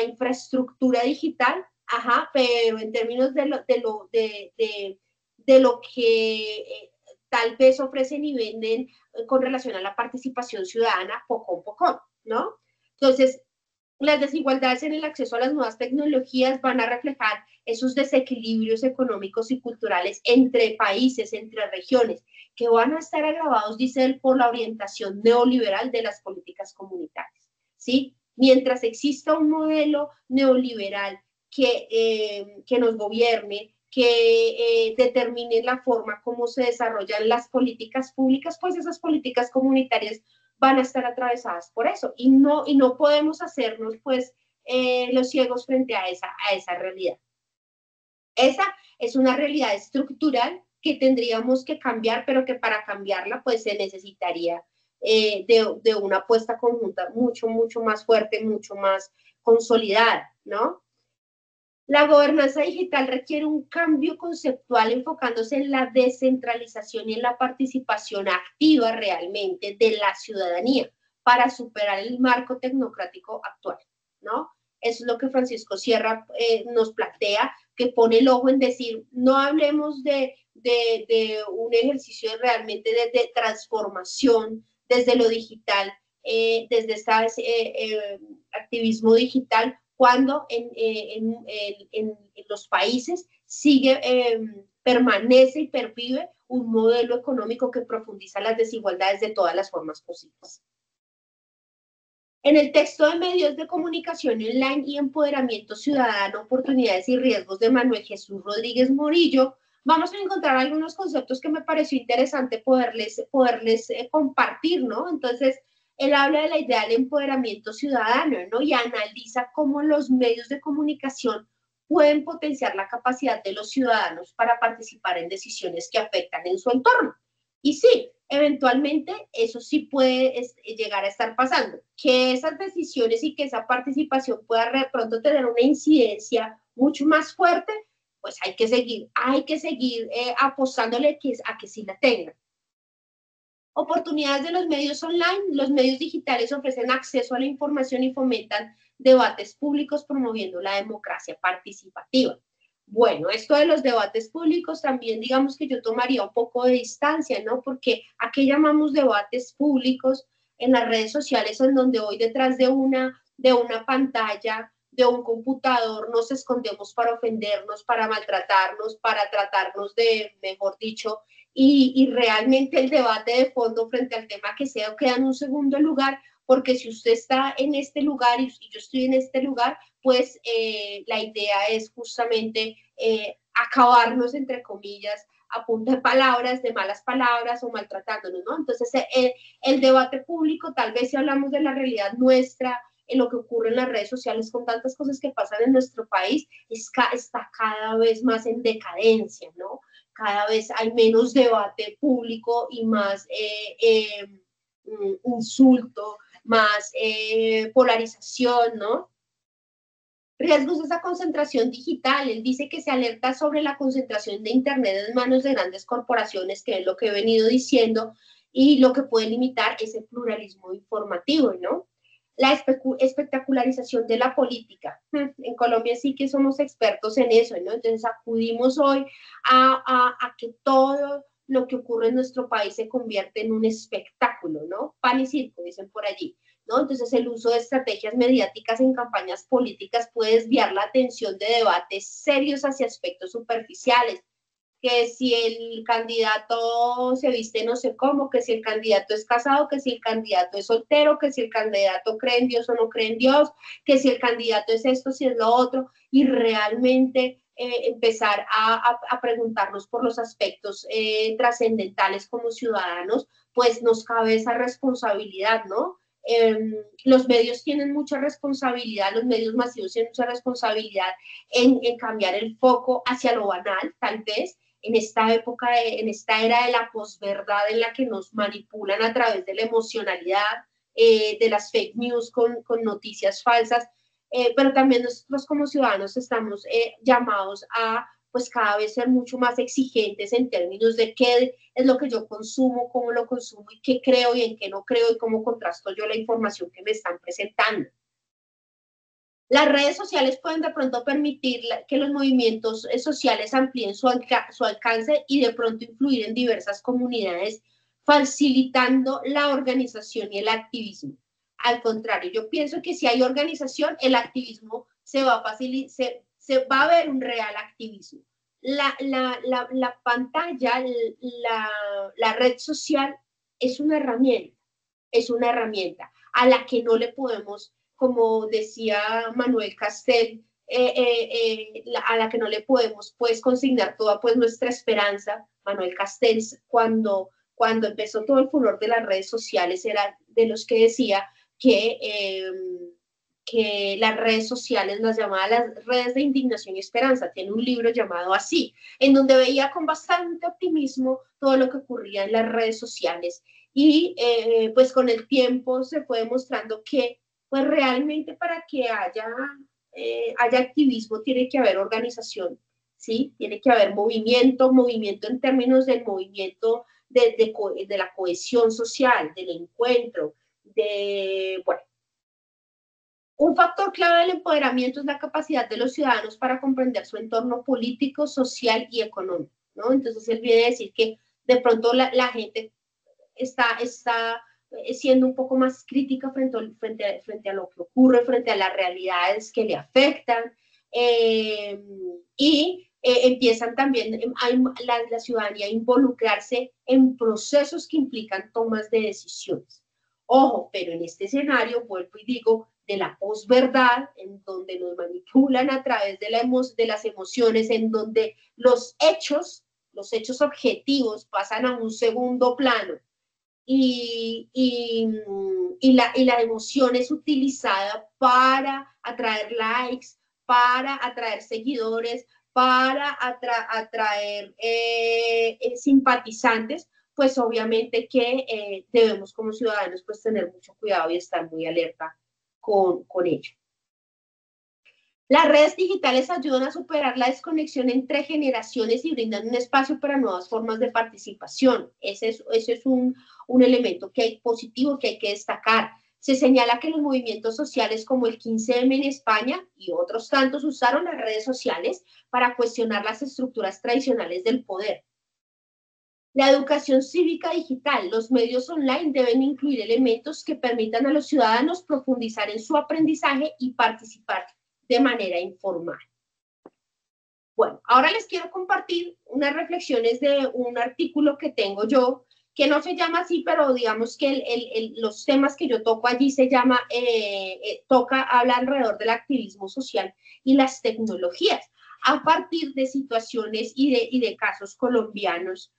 infraestructura digital, ajá, pero en términos de lo que tal vez ofrecen y venden con relación a la participación ciudadana, poco, ¿no? Entonces, las desigualdades en el acceso a las nuevas tecnologías van a reflejar esos desequilibrios económicos y culturales entre países, entre regiones, que van a estar agravados, dice él, por la orientación neoliberal de las políticas comunitarias, ¿sí? Mientras exista un modelo neoliberal que nos gobierne, que determine la forma como se desarrollan las políticas públicas, pues esas políticas comunitarias van a estar atravesadas por eso, y no podemos hacernos pues los ciegos frente a esa realidad. Esa es una realidad estructural que tendríamos que cambiar, pero que para cambiarla pues se necesitaría de una apuesta conjunta mucho más fuerte, mucho más consolidada, ¿no? La gobernanza digital requiere un cambio conceptual enfocándose en la descentralización y en la participación activa realmente de la ciudadanía para superar el marco tecnocrático actual, ¿no? Eso es lo que Francisco Sierra nos plantea, que pone el ojo en decir, no hablemos de un ejercicio realmente de transformación desde lo digital, desde este activismo digital, cuando en los países permanece y pervive un modelo económico que profundiza las desigualdades de todas las formas posibles. En el texto de Medios de Comunicación Online y Empoderamiento Ciudadano, Oportunidades y Riesgos de Manuel Jesús Rodríguez Morillo, vamos a encontrar algunos conceptos que me pareció interesante poderles compartir, ¿no? Entonces, él habla de la idea del empoderamiento ciudadano, ¿no? Y analiza cómo los medios de comunicación pueden potenciar la capacidad de los ciudadanos para participar en decisiones que afectan en su entorno. Y sí, eventualmente eso sí puede llegar a estar pasando, que esas decisiones y que esa participación pueda de pronto tener una incidencia mucho más fuerte, pues hay que seguir apostándole a que sí la tengan. Oportunidades de los medios online. Los medios digitales ofrecen acceso a la información y fomentan debates públicos promoviendo la democracia participativa. Bueno, esto de los debates públicos también digamos que yo tomaría un poco de distancia, ¿no? Porque ¿a qué llamamos debates públicos en las redes sociales en donde hoy detrás de una pantalla, de un computador, nos escondemos para ofendernos, para maltratarnos, para tratarnos de, mejor dicho, y realmente el debate de fondo frente al tema que sea queda en un segundo lugar, porque si usted está en este lugar y yo estoy en este lugar, pues la idea es justamente acabarnos, entre comillas, a punta de palabras, de malas palabras o maltratándonos, ¿no? Entonces, el debate público, tal vez si hablamos de la realidad nuestra, en lo que ocurre en las redes sociales con tantas cosas que pasan en nuestro país, está cada vez más en decadencia, ¿no? Cada vez hay menos debate público y más insulto, más polarización, ¿no? Riesgos de esa concentración digital. Él dice que se alerta sobre la concentración de Internet en manos de grandes corporaciones, que es lo que he venido diciendo, y lo que puede limitar ese pluralismo informativo, ¿no? La espectacularización de la política. En Colombia sí que somos expertos en eso, ¿no? Entonces acudimos hoy a que todo lo que ocurre en nuestro país se convierte en un espectáculo, ¿no? Pan y circo, dicen por allí, ¿no? Entonces el uso de estrategias mediáticas en campañas políticas puede desviar la atención de debates serios hacia aspectos superficiales, que si el candidato se viste no sé cómo, que si el candidato es casado, que si el candidato es soltero, que si el candidato cree en Dios o no cree en Dios, que si el candidato es esto, si es lo otro, y realmente empezar a preguntarnos por los aspectos trascendentales como ciudadanos, pues nos cabe esa responsabilidad, ¿no? Los medios tienen mucha responsabilidad, los medios masivos tienen mucha responsabilidad en cambiar el foco hacia lo banal, tal vez, en esta época, en esta era de la posverdad en la que nos manipulan a través de la emocionalidad, de las fake news con noticias falsas, pero también nosotros como ciudadanos estamos llamados a pues cada vez ser mucho más exigentes en términos de qué es lo que yo consumo, cómo lo consumo y qué creo y en qué no creo y cómo contrasto yo la información que me están presentando. Las redes sociales pueden de pronto permitir que los movimientos sociales amplíen su alcance y de pronto influir en diversas comunidades, facilitando la organización y el activismo. Al contrario, yo pienso que si hay organización, el activismo se va a ver un real activismo. La pantalla, la red social es una herramienta a la que no le podemos, como decía Manuel Castel, a la que no le podemos pues consignar toda pues nuestra esperanza. Manuel Castel, cuando empezó todo el furor de las redes sociales, era de los que decía que las redes sociales las llamaba las redes de indignación y esperanza. Tiene un libro llamado así, en donde veía con bastante optimismo todo lo que ocurría en las redes sociales. Y pues con el tiempo se fue demostrando que pues realmente para que haya activismo tiene que haber organización, ¿sí? Tiene que haber movimiento en términos del movimiento de la cohesión social, del encuentro, bueno. Un factor clave del empoderamiento es la capacidad de los ciudadanos para comprender su entorno político, social y económico, ¿no? Entonces él viene a decir que de pronto la gente está siendo un poco más crítica frente a lo que ocurre, frente a las realidades que le afectan, y empiezan también la ciudadanía a involucrarse en procesos que implican tomas de decisiones. Ojo, pero en este escenario, vuelvo y digo, de la posverdad, en donde nos manipulan a través de las emociones, en donde los hechos los hechos objetivos pasan a un segundo plano y la emoción es utilizada para atraer likes, para atraer seguidores, para atraer simpatizantes, pues obviamente que debemos como ciudadanos pues tener mucho cuidado y estar muy alerta con ello. Las redes digitales ayudan a superar la desconexión entre generaciones y brindan un espacio para nuevas formas de participación. Ese es un elemento positivo que hay que destacar. Se señala que los movimientos sociales como el 15M en España y otros tantos usaron las redes sociales para cuestionar las estructuras tradicionales del poder. La educación cívica digital. Los medios online deben incluir elementos que permitan a los ciudadanos profundizar en su aprendizaje y participar de manera informal. Bueno, ahora les quiero compartir unas reflexiones de un artículo que tengo yo, que no se llama así, pero digamos que los temas que yo toco allí se llama, habla alrededor del activismo social y las tecnologías, a partir de situaciones y de casos colombianos,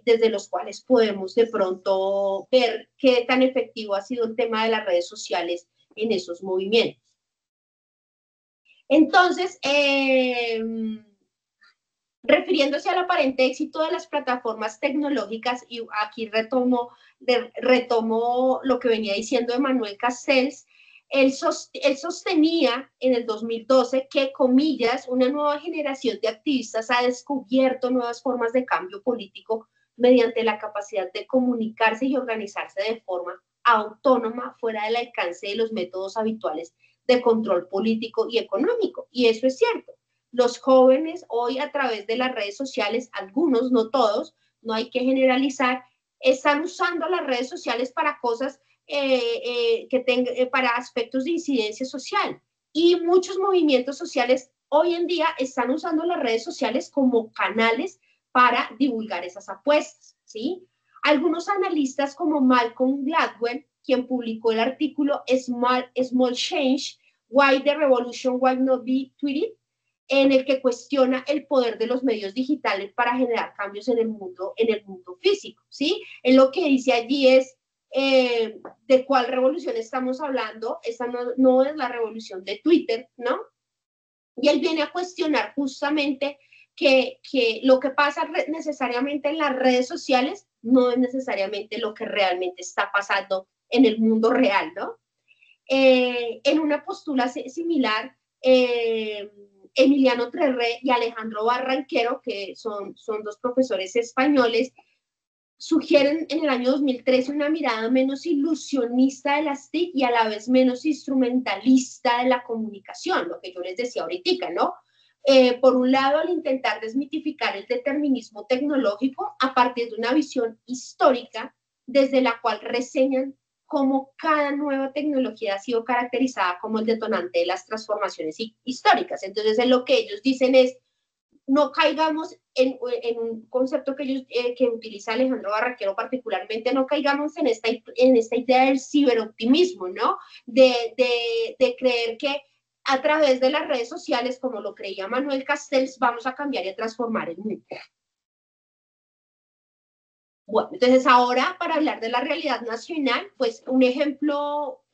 desde los cuales podemos de pronto ver qué tan efectivo ha sido el tema de las redes sociales en esos movimientos. Entonces, refiriéndose al aparente éxito de las plataformas tecnológicas, y aquí retomo lo que venía diciendo Emmanuel Castells, él sostenía en el 2012 que, comillas, una nueva generación de activistas ha descubierto nuevas formas de cambio político mediante la capacidad de comunicarse y organizarse de forma autónoma fuera del alcance de los métodos habituales de control político y económico. Y eso es cierto. Los jóvenes hoy, a través de las redes sociales, algunos, no todos, no hay que generalizar, están usando las redes sociales para cosas para aspectos de incidencia social. Y muchos movimientos sociales hoy en día están usando las redes sociales como canales para divulgar esas apuestas, ¿sí? Algunos analistas como Malcolm Gladwell, quien publicó el artículo Small Change, Why the Revolution Will Not Be Tweeted, en el que cuestiona el poder de los medios digitales para generar cambios en el mundo físico, ¿sí? En lo que dice allí es, ¿de cuál revolución estamos hablando? Esta no es la revolución de Twitter, ¿no? Y él viene a cuestionar justamente que lo que pasa necesariamente en las redes sociales no es necesariamente lo que realmente está pasando en el mundo real, ¿no? En una postura similar, Emiliano Trerré y Alejandro Barranquero, que son dos profesores españoles, sugieren en el año 2013 una mirada menos ilusionista de las TIC y a la vez menos instrumentalista de la comunicación, lo que yo les decía ahorita, ¿no? Por un lado, al intentar desmitificar el determinismo tecnológico a partir de una visión histórica desde la cual reseñan cómo cada nueva tecnología ha sido caracterizada como el detonante de las transformaciones históricas. Entonces, lo que ellos dicen es, no caigamos en un concepto que utiliza Alejandro Barranquero particularmente, no caigamos en esta idea del ciberoptimismo, ¿no? De creer que a través de las redes sociales, como lo creía Manuel Castells, vamos a cambiar y a transformar el mundo. Bueno, entonces ahora para hablar de la realidad nacional, pues un ejemplo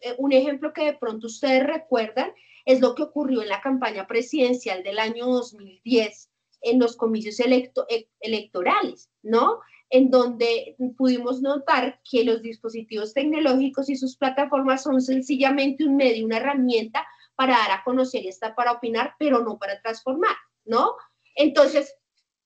que de pronto ustedes recuerdan es lo que ocurrió en la campaña presidencial del año 2010 en los comicios electorales, ¿no? En donde pudimos notar que los dispositivos tecnológicos y sus plataformas son sencillamente un medio, una herramienta para dar a conocer y hasta para opinar, pero no para transformar, ¿no? Entonces,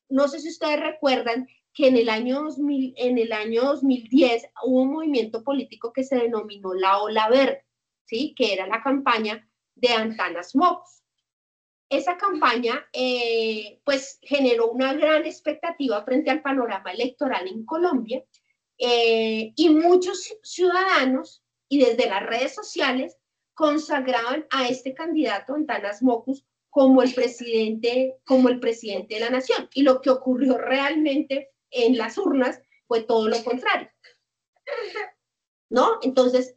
no sé si ustedes recuerdan que en el año 2010 hubo un movimiento político que se denominó la Ola Verde, ¿sí? Que era la campaña de Antanas Mockus. Esa campaña, pues, generó una gran expectativa frente al panorama electoral en Colombia, y muchos ciudadanos, y desde las redes sociales, consagraban a este candidato, Antanas Mockus, como el presidente de la nación. Y lo que ocurrió realmente en las urnas fue todo lo contrario, ¿no? Entonces,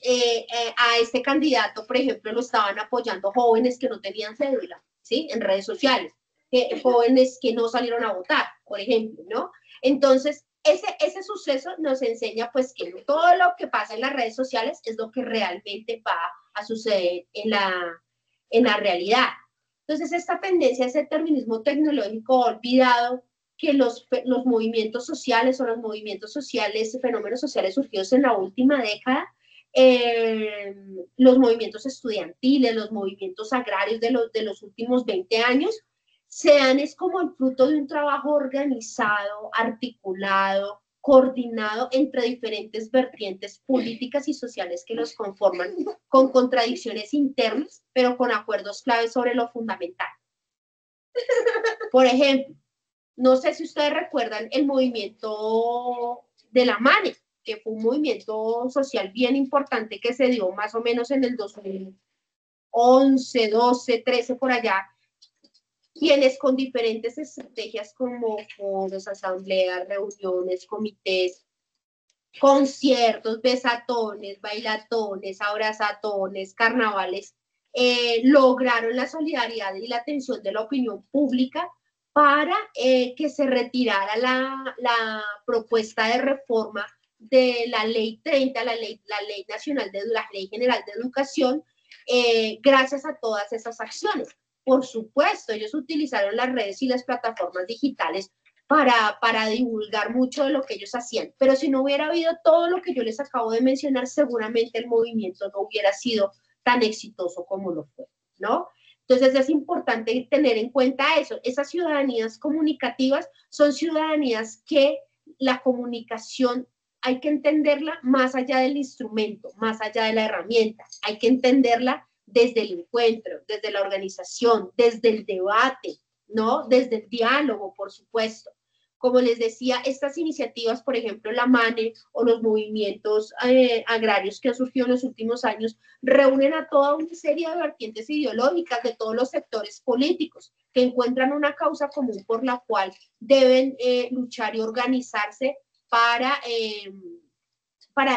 a este candidato, por ejemplo, lo estaban apoyando jóvenes que no tenían cédula, ¿sí? En redes sociales. jóvenes que no salieron a votar, por ejemplo, ¿no? Entonces, ese suceso nos enseña pues que no todo lo que pasa en las redes sociales es lo que realmente va a suceder en la realidad. Entonces, esta tendencia a ese determinismo tecnológico ha olvidado que los movimientos sociales o los movimientos sociales, fenómenos sociales surgidos en la última década, los movimientos estudiantiles, los movimientos agrarios de los últimos 20 años, es como el fruto de un trabajo organizado, articulado, coordinado entre diferentes vertientes políticas y sociales que los conforman, con contradicciones internas, pero con acuerdos claves sobre lo fundamental. Por ejemplo, no sé si ustedes recuerdan el movimiento de la MANE, que fue un movimiento social bien importante que se dio más o menos en el 2011, 12, 13, por allá, quienes con diferentes estrategias como foros, asambleas, reuniones, comités, conciertos, besatones, bailatones, abrazatones, carnavales, lograron la solidaridad y la atención de la opinión pública para que se retirara la propuesta de reforma de la Ley 30, la Ley Nacional de la Ley General de Educación, gracias a todas esas acciones. Por supuesto, ellos utilizaron las redes y las plataformas digitales para divulgar mucho de lo que ellos hacían, pero si no hubiera habido todo lo que yo les acabo de mencionar, seguramente el movimiento no hubiera sido tan exitoso como lo fue, ¿no? Entonces es importante tener en cuenta eso. Esas ciudadanías comunicativas son ciudadanías que la comunicación hay que entenderla más allá del instrumento, más allá de la herramienta, hay que entenderla desde el encuentro, desde la organización, desde el debate, ¿no? Desde el diálogo, por supuesto. Como les decía, estas iniciativas, por ejemplo, la MANE o los movimientos agrarios que han surgido en los últimos años, reúnen a toda una serie de vertientes ideológicas de todos los sectores políticos que encuentran una causa común por la cual deben luchar y organizarse para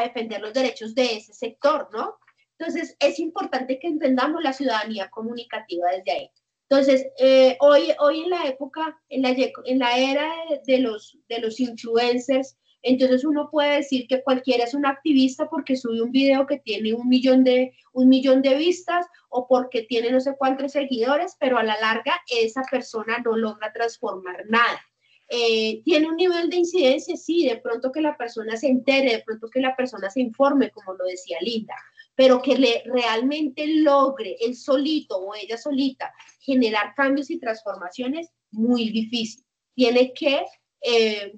defender los derechos de ese sector, ¿no? Entonces, es importante que entendamos la ciudadanía comunicativa desde ahí. Entonces, hoy en la época, en la era de los influencers, entonces uno puede decir que cualquiera es un activista porque sube un video que tiene un millón de vistas o porque tiene no sé cuántos seguidores, pero a la larga esa persona no logra transformar nada. Tiene un nivel de incidencia, sí, de pronto que la persona se entere, de pronto que la persona se informe, como lo decía Linda, pero que realmente logre él solito o ella solita generar cambios y transformaciones, muy difícil. Tiene que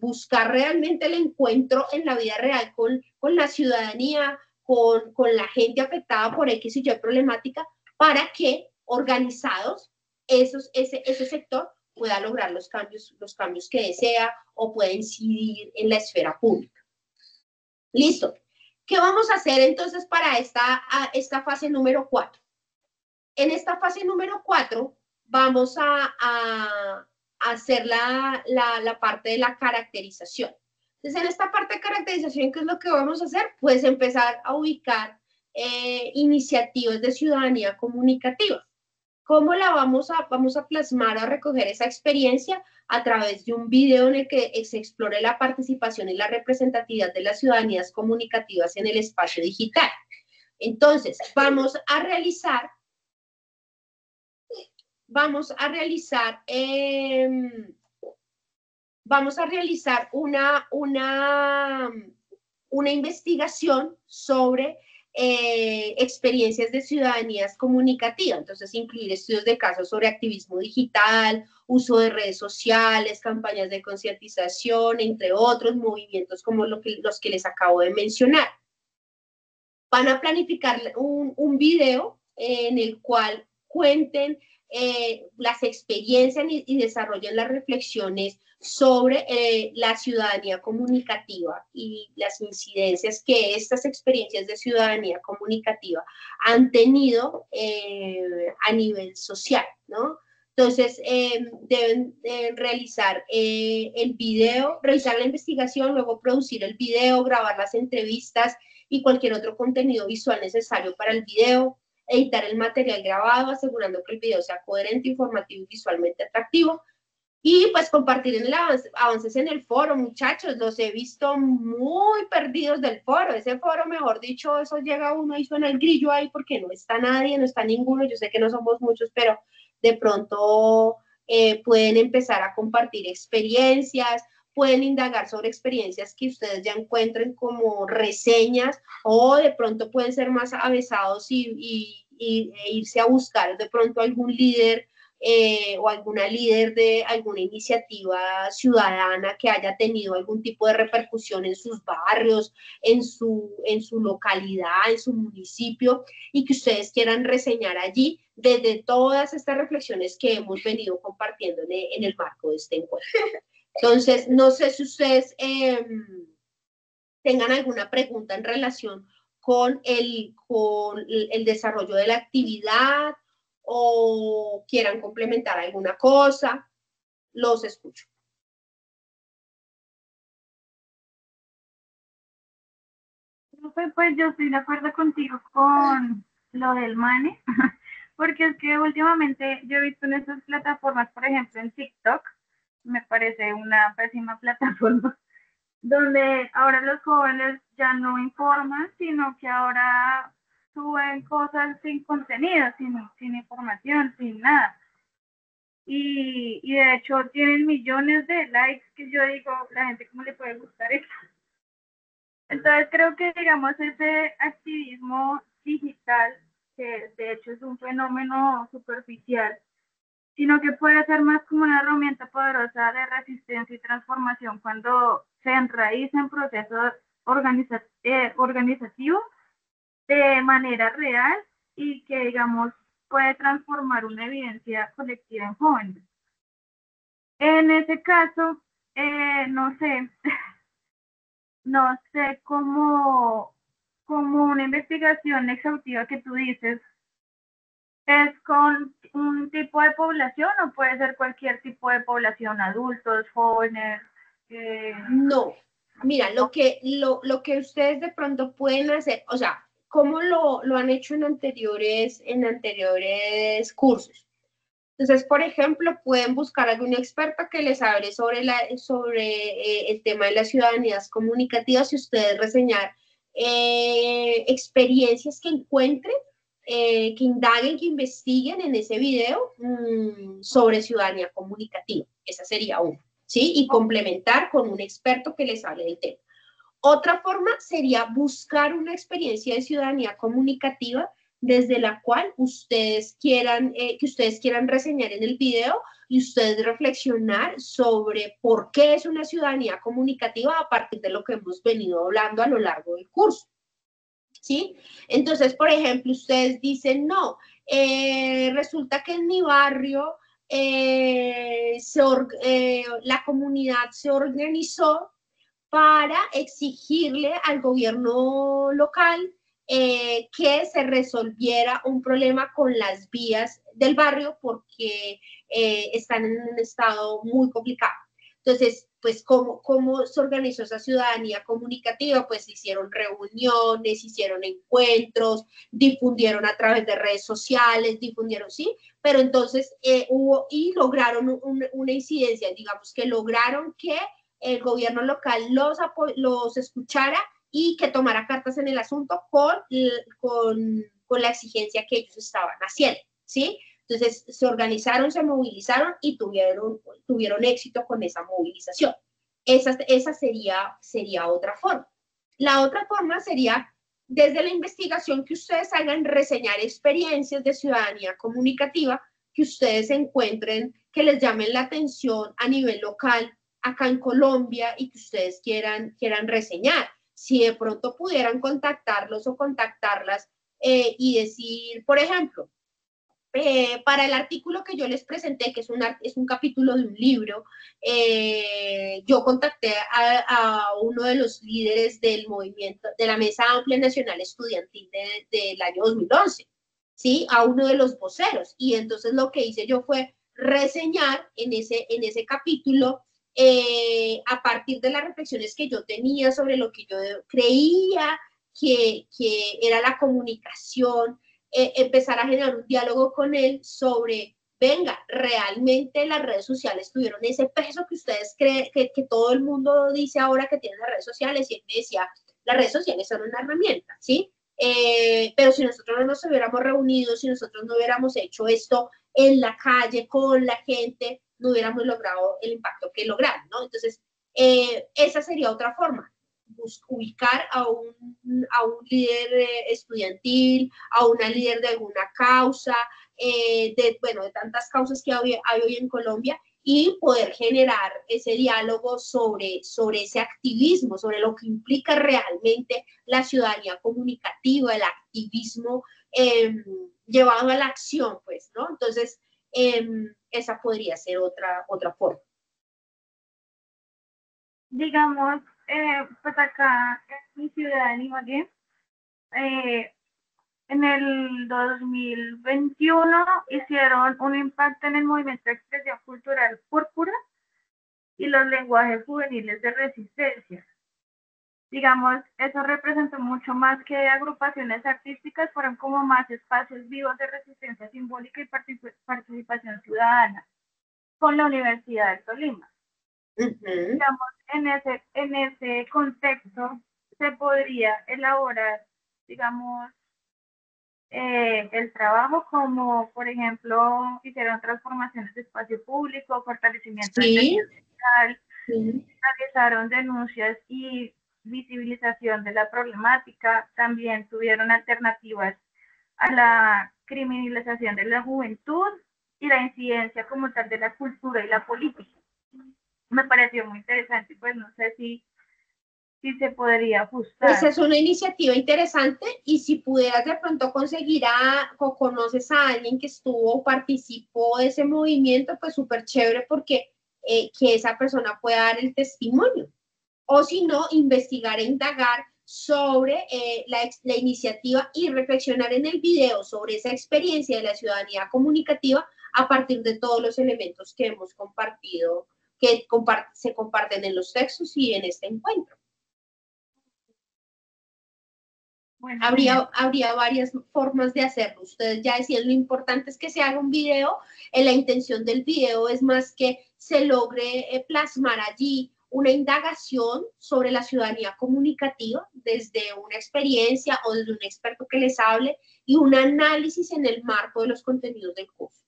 buscar realmente el encuentro en la vida real con la ciudadanía, con la gente afectada por X y Y problemática, para que organizados ese sector pueda lograr los cambios que desea o pueda incidir en la esfera pública. Listo. ¿Qué vamos a hacer entonces para esta fase número 4? En esta fase número 4 vamos a hacer la parte de la caracterización. Entonces, en esta parte de caracterización, ¿qué es lo que vamos a hacer? Pues empezar a ubicar iniciativas de ciudadanía comunicativa. ¿Cómo la vamos a plasmar, a recoger esa experiencia? A través de un video en el que se explore la participación y la representatividad de las ciudadanías comunicativas en el espacio digital. Entonces, vamos a realizar una investigación sobre experiencias de ciudadanías comunicativas. Entonces, incluir estudios de casos sobre activismo digital, uso de redes sociales, campañas de concientización, entre otros movimientos como los que les acabo de mencionar. Van a planificar un video en el cual cuenten las experiencias y desarrollen las reflexiones sobre la ciudadanía comunicativa y las incidencias que estas experiencias de ciudadanía comunicativa han tenido a nivel social, ¿no? Entonces, deben realizar el video, realizar la investigación, luego producir el video, grabar las entrevistas y cualquier otro contenido visual necesario para el video, editar el material grabado, asegurando que el video sea coherente, informativo y visualmente atractivo. Y pues compartir en el avances en el foro, muchachos, los he visto muy perdidos del foro. Ese foro, mejor dicho, eso llega uno y suena el grillo ahí porque no está nadie, no está ninguno. Yo sé que no somos muchos, pero de pronto pueden empezar a compartir experiencias, pueden indagar sobre experiencias que ustedes ya encuentren como reseñas, o de pronto pueden ser más avesados e irse a buscar de pronto algún líder o alguna líder de alguna iniciativa ciudadana que haya tenido algún tipo de repercusión en sus barrios, en su localidad, en su municipio, y que ustedes quieran reseñar allí desde todas estas reflexiones que hemos venido compartiendo en el marco de este encuentro. Entonces, no sé si ustedes tengan alguna pregunta en relación con el desarrollo de la actividad, o quieran complementar alguna cosa. Los escucho. Pues yo estoy de acuerdo contigo con lo del MANE, porque es que últimamente yo he visto en esas plataformas, por ejemplo en TikTok, me parece una pésima plataforma, donde ahora los jóvenes ya no informan, sino que ahora suben cosas sin contenido, sin información, sin nada. Y de hecho tienen millones de likes que yo digo, la gente cómo le puede gustar eso. Entonces creo que, digamos, ese activismo digital, que de hecho es un fenómeno superficial, sino que puede ser más como una herramienta poderosa de resistencia y transformación cuando se enraiza en procesos organizativos de manera real y que, digamos, puede transformar una evidencia colectiva en jóvenes. En ese caso, no sé, no sé cómo una investigación exhaustiva que tú dices, ¿es con un tipo de población o puede ser cualquier tipo de población, adultos, jóvenes? No, mira, lo que ustedes de pronto pueden hacer, o sea, ¿cómo lo han hecho en anteriores cursos? Entonces, por ejemplo, pueden buscar algún experto que les hable sobre el tema de las ciudadanías comunicativas y ustedes reseñar experiencias que encuentren, que indaguen, que investiguen en ese video sobre ciudadanía comunicativa. Esa sería una, ¿sí? Y complementar con un experto que les hable del tema. Otra forma sería buscar una experiencia de ciudadanía comunicativa desde la cual ustedes quieran reseñar en el video y ustedes reflexionar sobre por qué es una ciudadanía comunicativa a partir de lo que hemos venido hablando a lo largo del curso. ¿Sí? Entonces, por ejemplo, ustedes dicen, no, resulta que en mi barrio la comunidad se organizó para exigirle al gobierno local que se resolviera un problema con las vías del barrio porque están en un estado muy complicado. Entonces, pues, ¿cómo se organizó esa ciudadanía comunicativa? Pues hicieron reuniones, hicieron encuentros, difundieron a través de redes sociales, ¿sí? Pero entonces lograron una incidencia, digamos que lograron que el gobierno local los escuchara y que tomara cartas en el asunto con la exigencia que ellos estaban haciendo, ¿sí? Entonces se organizaron, se movilizaron y tuvieron éxito con esa movilización. Esa sería otra forma. La otra forma sería, desde la investigación, que ustedes hagan reseñar experiencias de ciudadanía comunicativa que ustedes encuentren, que les llamen la atención a nivel local, acá en Colombia, y que ustedes quieran reseñar. Si de pronto pudieran contactarlos o contactarlas y decir, por ejemplo, para el artículo que yo les presenté, que es un capítulo de un libro, yo contacté a uno de los líderes del movimiento, de la Mesa Amplia Nacional Estudiantil del año 2011, ¿sí? A uno de los voceros. Y entonces lo que hice yo fue reseñar en ese capítulo, a partir de las reflexiones que yo tenía sobre lo que yo creía que era la comunicación empezar a generar un diálogo con él sobre, venga, realmente las redes sociales tuvieron ese peso que ustedes creen, que todo el mundo dice ahora que tienen las redes sociales, y él me decía, las redes sociales son una herramienta, ¿sí? Pero si nosotros no nos hubiéramos reunido, si nosotros no hubiéramos hecho esto en la calle, con la gente, no hubiéramos logrado el impacto que lograron, ¿no? Entonces, esa sería otra forma, ubicar a un líder estudiantil, a una líder de alguna causa, de tantas causas que hay hoy en Colombia, y poder generar ese diálogo sobre ese activismo, sobre lo que implica realmente la ciudadanía comunicativa, el activismo llevado a la acción, pues, ¿no? Entonces, esa podría ser otra forma. Digamos, pues acá en mi ciudad, en Ibagué, en el 2021 hicieron un impacto en el movimiento de expresión cultural Púrpura y los lenguajes juveniles de resistencia. Digamos, eso representó mucho más que agrupaciones artísticas, fueron como más espacios vivos de resistencia simbólica y participación ciudadana con la Universidad de Tolima. Digamos, en ese contexto se podría elaborar, digamos, el trabajo como, por ejemplo, hicieron transformaciones de espacio público, fortalecimiento de digital, realizaron denuncias y visibilización de la problemática, también tuvieron alternativas a la criminalización de la juventud y la incidencia como tal de la cultura y la política. Me pareció muy interesante, pues no sé si se podría ajustar. Pues es una iniciativa interesante, y si pudieras de pronto conseguir o conoces a alguien que estuvo o participó de ese movimiento, pues súper chévere, porque que esa persona pueda dar el testimonio. O si no, investigar e indagar sobre la iniciativa y reflexionar en el video sobre esa experiencia de la ciudadanía comunicativa a partir de todos los elementos que hemos compartido, que se comparten en los textos y en este encuentro. Bueno, habría varias formas de hacerlo. Ustedes ya decían, lo importante es que se haga un video. La intención del video es más que se logre plasmar allí una indagación sobre la ciudadanía comunicativa desde una experiencia o desde un experto que les hable, y un análisis en el marco de los contenidos del curso.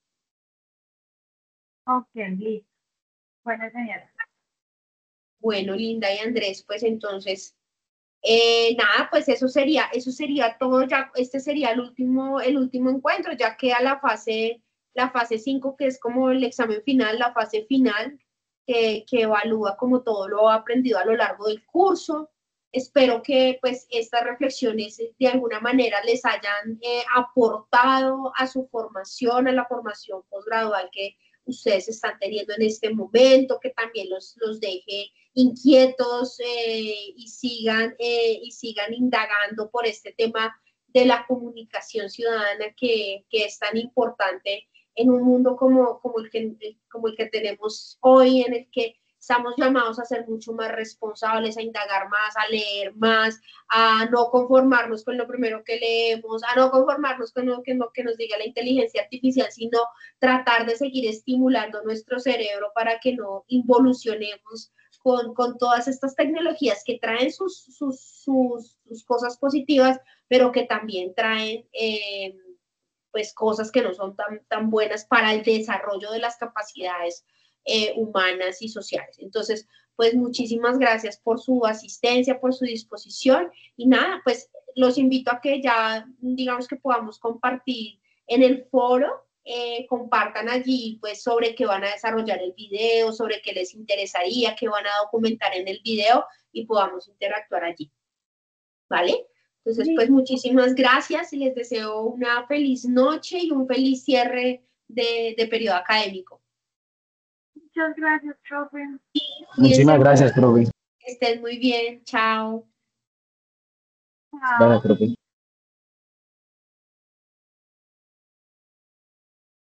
Ok, listo. Bueno, señora. Bueno, Linda y Andrés, pues entonces, nada, pues eso sería todo. Ya este sería el último encuentro. Ya queda la fase 5, que es como el examen final, la fase final, que evalúa como todo lo aprendido a lo largo del curso. Espero que pues estas reflexiones de alguna manera les hayan aportado a su formación, a la formación posgradual que ustedes están teniendo en este momento, que también los deje inquietos y sigan indagando por este tema de la comunicación ciudadana, que es tan importante en un mundo como el que tenemos hoy, en el que estamos llamados a ser mucho más responsables, a indagar más, a leer más, a no conformarnos con lo primero que leemos, a no conformarnos con lo que nos diga la inteligencia artificial, sino tratar de seguir estimulando nuestro cerebro para que no involucionemos con todas estas tecnologías que traen sus cosas positivas, pero que también traen pues cosas que no son tan buenas para el desarrollo de las capacidades humanas y sociales. Entonces, pues muchísimas gracias por su asistencia, por su disposición, y nada, pues los invito a que ya, digamos, que podamos compartir en el foro, compartan allí pues sobre qué van a desarrollar el video, sobre qué les interesaría, qué van a documentar en el video, y podamos interactuar allí, ¿vale? Entonces, pues muchísimas gracias y les deseo una feliz noche y un feliz cierre de periodo académico. Muchas gracias, profe. Muchísimas gracias, profe. Que estén muy bien. Chao. Gracias, profe.